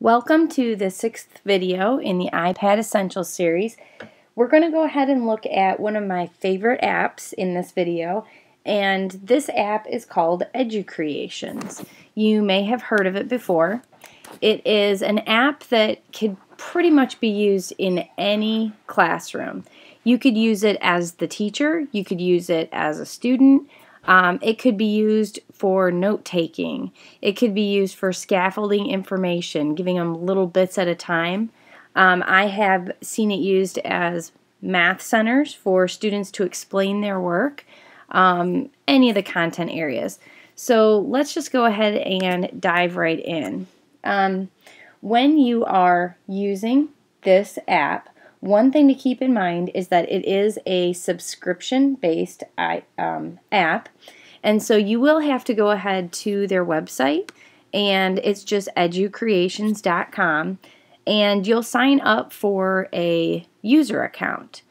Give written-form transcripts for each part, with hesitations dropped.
Welcome to the 6th video in the iPad Essentials series. We're going to go ahead and look at one of my favorite apps in this video, and this app is called Educreations. You may have heard of it before. It is an app that could pretty much be used in any classroom. You could use it as the teacher, you could use it as a student. It could be used for note-taking. It could be used for scaffolding information, giving them little bits at a time. I have seen it used as math centers for students to explain their work, any of the content areas. So let's just go ahead and dive right in. When you are using this app, one thing to keep in mind is that it is a subscription-based app, and so you will have to go ahead to their website, and it's just educreations.com, and you'll sign up for a user account.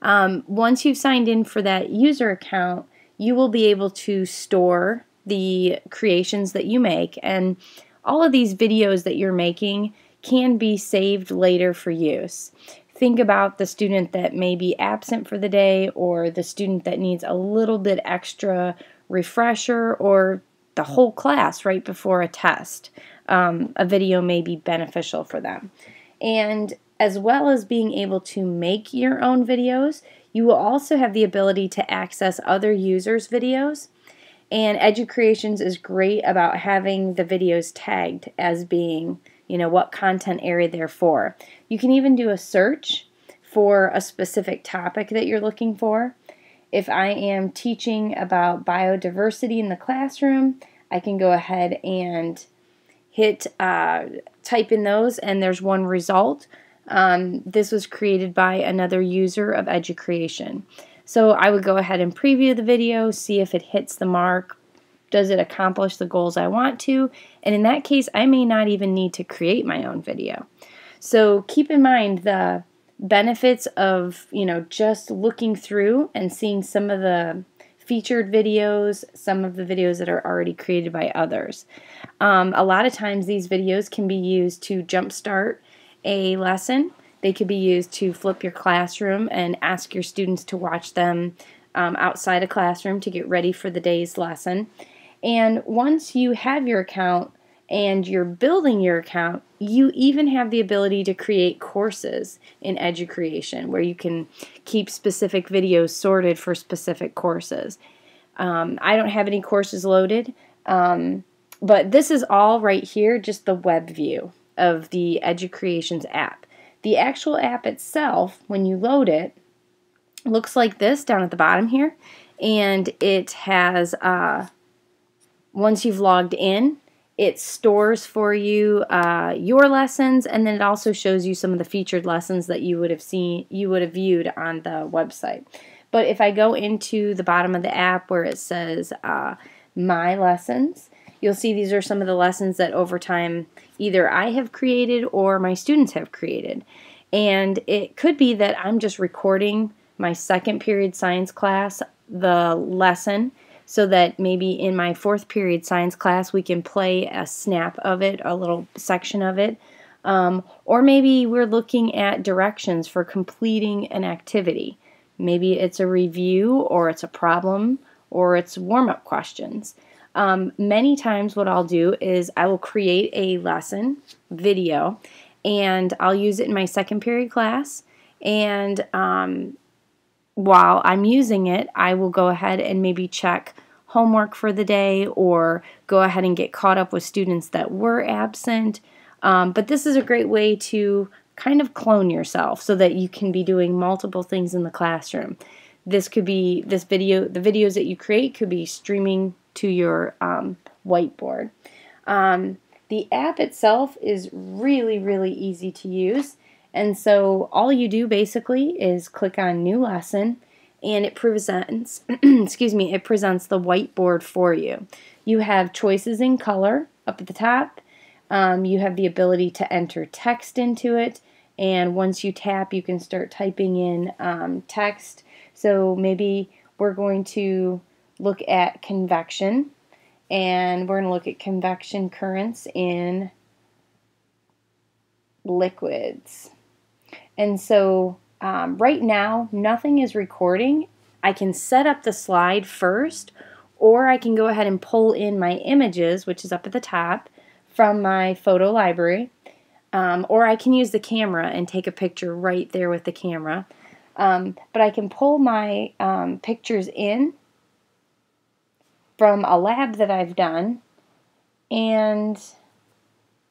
Once you've signed in for that user account, you will be able to store the creations that you make, and all of these videos that you're making can be saved later for use. Think about the student that may be absent for the day, or the student that needs a little bit extra refresher, or the whole class right before a test. A video may be beneficial for them. And as well as being able to make your own videos, you will also have the ability to access other users' videos. And Educreations is great about having the videos tagged as being, what content area they're for. You can even do a search for a specific topic that you're looking for. If I am teaching about biodiversity in the classroom, I can go ahead and hit type in those, and there's one result. This was created by another user of Educreation. So I would go ahead and preview the video, see if it hits the mark. Does it accomplish the goals I want to? And in that case, I may not even need to create my own video. So keep in mind the benefits of, just looking through and seeing some of the featured videos, some of the videos that are already created by others. A lot of times these videos can be used to jumpstart a lesson. They could be used to flip your classroom and ask your students to watch them outside a classroom to get ready for the day's lesson. And once you have your account and you're building your account, you even have the ability to create courses in Educreation where you can keep specific videos sorted for specific courses. I don't have any courses loaded, but this is all right here, just the web view of the Educreations app. The actual app itself, when you load it, looks like this down at the bottom here, and it has once you've logged in, it stores for you your lessons, and then it also shows you some of the featured lessons that you would have viewed on the website. But if I go into the bottom of the app where it says My Lessons, you'll see these are some of the lessons that over time either I have created or my students have created. And it could be that I'm just recording my second period science class, the lesson, so that maybe in my fourth period science class we can play a snap of it, a little section of it. Or maybe we're looking at directions for completing an activity. Maybe it's a review, or it's a problem, or it's warm-up questions. Many times what I'll do is I will create a lesson video, and I'll use it in my second period class, and while I'm using it, I will go ahead and maybe check homework for the day, or go ahead and get caught up with students that were absent. But this is a great way to kind of clone yourself so that you can be doing multiple things in the classroom. This could be the videos that you create could be streaming to your whiteboard. The app itself is really, really easy to use. And so all you do basically is click on New Lesson, and it presents it presents the whiteboard for you. You have choices in color up at the top. You have the ability to enter text into it, and once you tap, you can start typing in text. So maybe we're going to look at convection, and we're going to look at convection currents in liquids. And so right now, nothing is recording. I can set up the slide first, or I can go ahead and pull in my images, which is up at the top, from my photo library. Or I can use the camera and take a picture right there with the camera. But I can pull my pictures in from a lab that I've done, and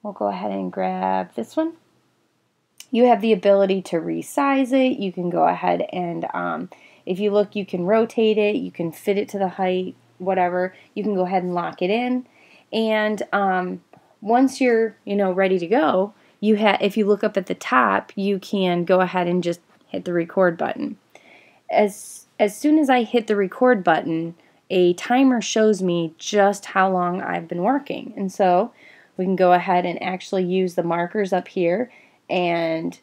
we'll go ahead and grab this one. You have the ability to resize it. You can go ahead and, if you look, you can rotate it, you can fit it to the height, whatever. You can go ahead and lock it in. And once you're, ready to go, if you look up at the top, you can go ahead and just hit the record button. As soon as I hit the record button, a timer shows me just how long I've been working. And so we can go ahead and actually use the markers up here, and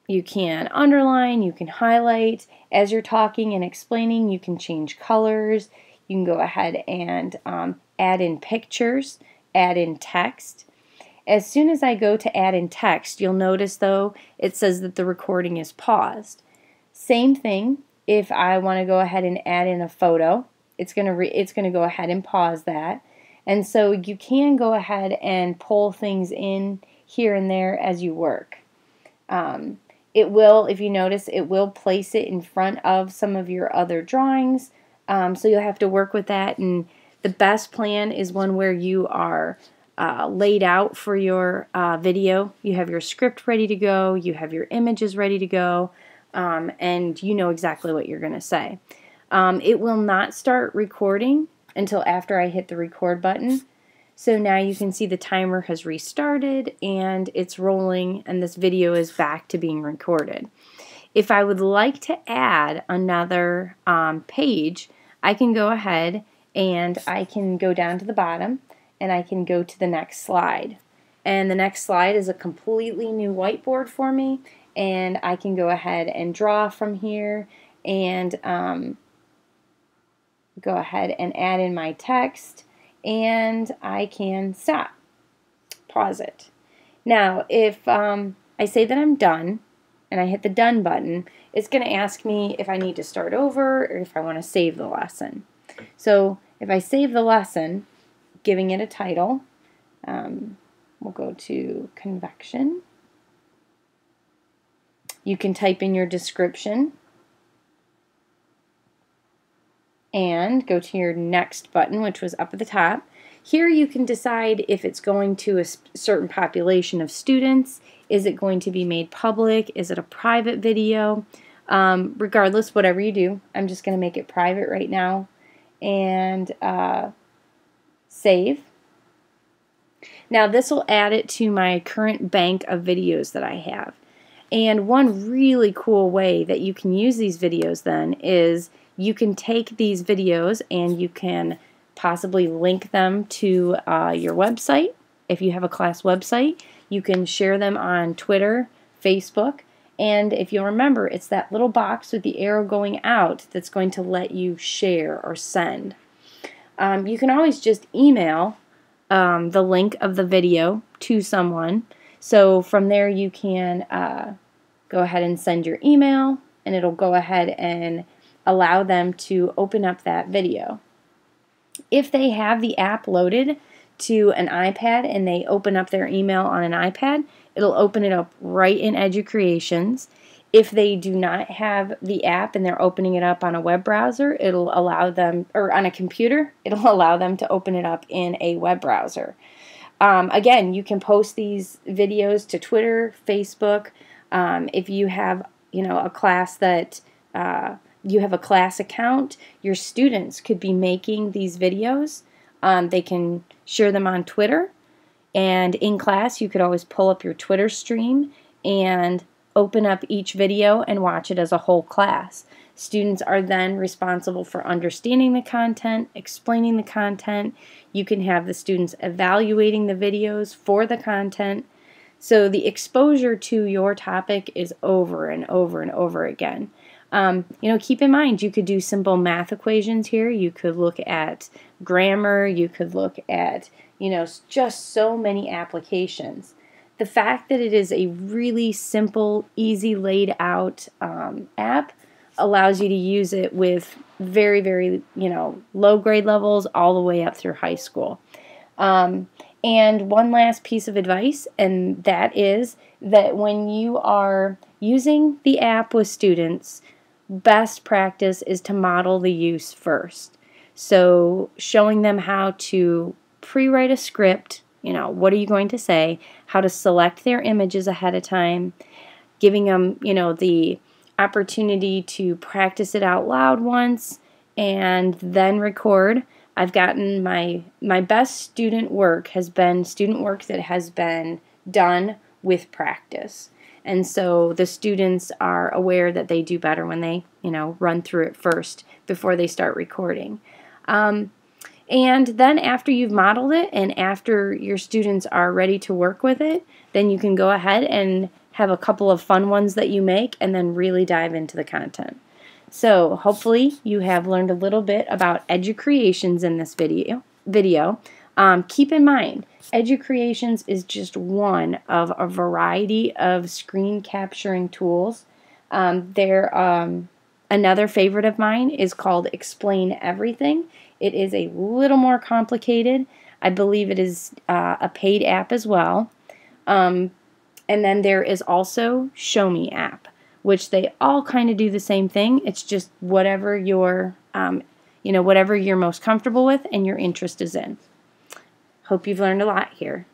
you can underline, you can highlight. As you're talking and explaining, you can change colors. You can go ahead and add in pictures, add in text. As soon as I go to add in text, you'll notice though it says that the recording is paused. Same thing if I want to go ahead and add in a photo. It's going to go ahead and pause that. And so you can go ahead and pull things in here and there as you work. It will, if you notice, it will place it in front of some of your other drawings. So you'll have to work with that. And the best plan is one where you are laid out for your video. You have your script ready to go. You have your images ready to go. And you know exactly what you're going to say. It will not start recording until after I hit the record button. So now you can see the timer has restarted and it's rolling, and this video is back to being recorded. If I would like to add another page, I can go ahead and I can go down to the bottom and I can go to the next slide. And the next slide is a completely new whiteboard for me, and I can go ahead and draw from here and go ahead and add in my text, and I can stop, pause it. Now if I say that I'm done and I hit the done button, it's going to ask me if I need to start over or if I want to save the lesson. So if I save the lesson, giving it a title, we'll go to convection. You can type in your description and go to your next button, which was up at the top. Here you can decide if it's going to a certain population of students. Is it going to be made public? Is it a private video? Regardless, whatever you do, I'm just going to make it private right now and save. Now this will add it to my current bank of videos that I have. And one really cool way that you can use these videos then is you can take these videos and you can possibly link them to your website. If you have a class website, you can share them on Twitter, Facebook, and if you'll remember, it's that little box with the arrow going out that's going to let you share or send. You can always just email the link of the video to someone. So from there you can go ahead and send your email, and it'll go ahead and allow them to open up that video. If they have the app loaded to an iPad and they open up their email on an iPad, it'll open it up right in Educreations. If they do not have the app and they're opening it up on a web browser, it'll allow them, or on a computer, it'll allow them to open it up in a web browser. Again, you can post these videos to Twitter, Facebook. If you have, a class that you have a class account, your students could be making these videos. They can share them on Twitter, and in class you could always pull up your Twitter stream and open up each video and watch it as a whole class. Students are then responsible for understanding the content, explaining the content. You can have the students evaluating the videos for the content. So the exposure to your topic is over and over and over again. Keep in mind, you could do simple math equations here. You could look at grammar. You could look at, just so many applications the fact that it is a really simple, easy laid out app allows you to use it with very, very, low grade levels all the way up through high school. And one last piece of advice, and that is that when you are using the app with students, best practice is to model the use first. So showing them how to pre-write a script, what are you going to say, how to select their images ahead of time, giving them, the opportunity to practice it out loud once and then record. I've gotten my best student work has been student work that has been done with practice. And so the students are aware that they do better when they, run through it first before they start recording. And then after you've modeled it and after your students are ready to work with it, then you can go ahead and have a couple of fun ones that you make and then really dive into the content. So hopefully you have learned a little bit about Educreations in this video. Keep in mind, Educreations is just one of a variety of screen capturing tools. Another favorite of mine is called Explain Everything. It is a little more complicated. I believe it is a paid app as well. And then there is also Show Me app, which they all kind of do the same thing. It's just whatever you're most comfortable with and your interest is in. Hope you've learned a lot here.